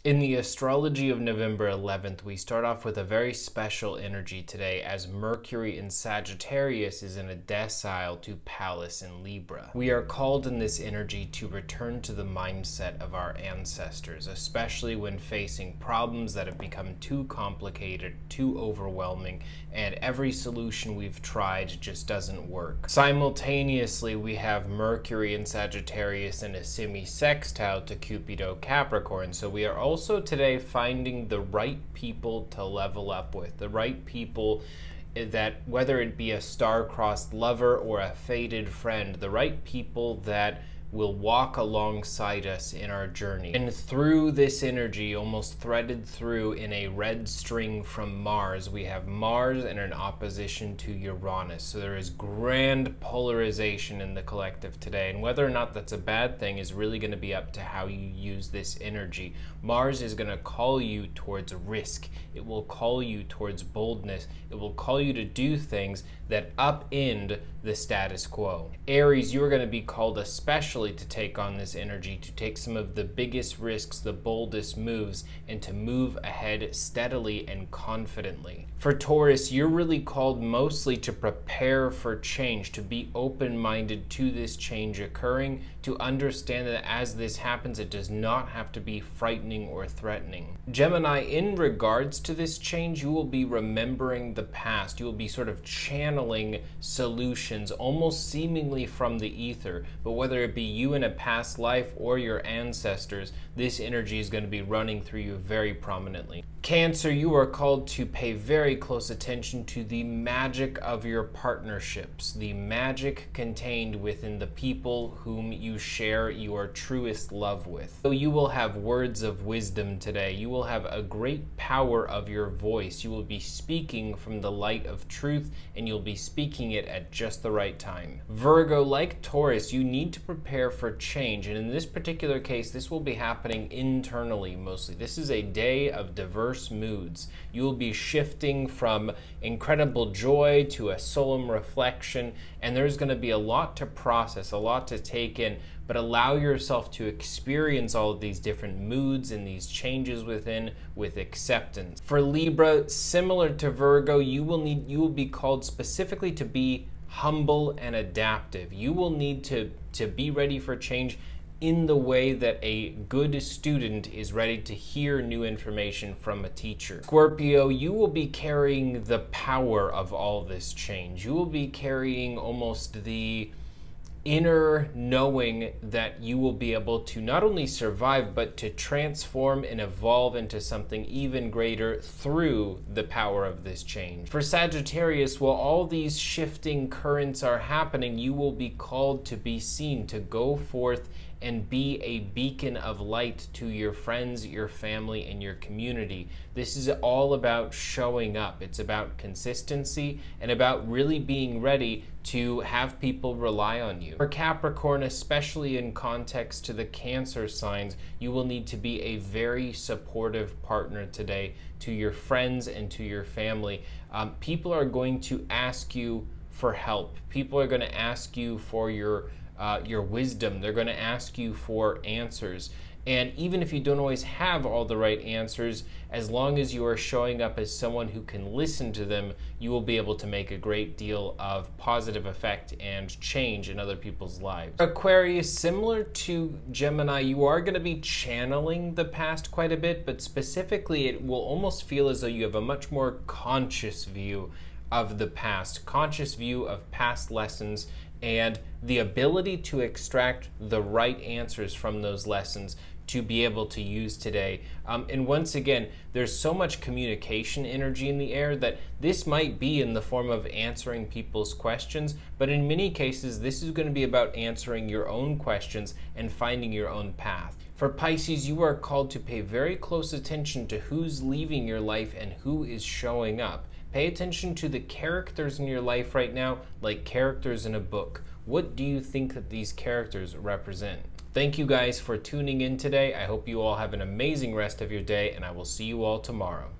In the astrology of November 11th, we start off with a very special energy today as Mercury in Sagittarius is in a decile to Pallas in Libra. We are called in this energy to return to the mindset of our ancestors, especially when facing problems that have become too complicated, too overwhelming, and every solution we've tried just doesn't work. Simultaneously, we have Mercury in Sagittarius in a semi-sextile to Cupido Capricorn, so we are also today finding the right people to level up with, the right people that, whether it be a star-crossed lover or a fated friend, the right people that will walk alongside us in our journey. And through this energy, almost threaded through in a red string from Mars, we have Mars in an opposition to Uranus. So there is grand polarization in the collective today. And whether or not that's a bad thing is really going to be up to how you use this energy. Mars is going to call you towards risk. It will call you towards boldness. It will call you to do things that upend the status quo. Aries, you are going to be called especially to take on this energy, to take some of the biggest risks, the boldest moves, and to move ahead steadily and confidently. For Taurus, you're really called mostly to prepare for change, to be open-minded to this change occurring, to understand that as this happens, it does not have to be frightening or threatening. Gemini, in regards to this change, you will be remembering the past. You will be sort of channeling solutions, almost seemingly from the ether, but whether it be you in a past life or your ancestors, this energy is going to be running through you very prominently. Cancer, you are called to pay very close attention to the magic of your partnerships, the magic contained within the people whom you share your truest love with. So you will have words of wisdom today. You will have a great power of your voice. You will be speaking from the light of truth, and you'll be speaking it at just the right time. Virgo, like Taurus, you need to prepare for change, and in this particular case, this will be happening internally mostly. This is a day of diverse moods. You will be shifting from incredible joy to a solemn reflection, and there's going to be a lot to process, a lot to take in, but allow yourself to experience all of these different moods and these changes within with acceptance. For Libra, similar to Virgo, you will be called specifically to be humble and adaptive. You will need to be ready for change in the way that a good student is ready to hear new information from a teacher. Scorpio, you will be carrying the power of all this change. You will be carrying almost the inner knowing that you will be able to not only survive, but to transform and evolve into something even greater through the power of this change. For Sagittarius, while all these shifting currents are happening, you will be called to be seen, to go forth and be a beacon of light to your friends, your family, and your community. This is all about showing up. It's about consistency and about really being ready to have people rely on you. For Capricorn, especially in context to the Cancer signs, you will need to be a very supportive partner today to your friends and to your family. People are going to ask you for help. People are going to ask you for your wisdom. They're going to ask you for answers. And even if you don't always have all the right answers, as long as you are showing up as someone who can listen to them, you will be able to make a great deal of positive effect and change in other people's lives. Aquarius, similar to Gemini, you are going to be channeling the past quite a bit, but specifically it will almost feel as though you have a much more conscious view of the past, conscious view of past lessons, and the ability to extract the right answers from those lessons to be able to use today. And once again, there's so much communication energy in the air that this might be in the form of answering people's questions, but in many cases, this is going to be about answering your own questions and finding your own path. For Pisces, you are called to pay very close attention to who's leaving your life and who is showing up. Pay attention to the characters in your life right now, like characters in a book. What do you think that these characters represent? Thank you guys for tuning in today. I hope you all have an amazing rest of your day, and I will see you all tomorrow.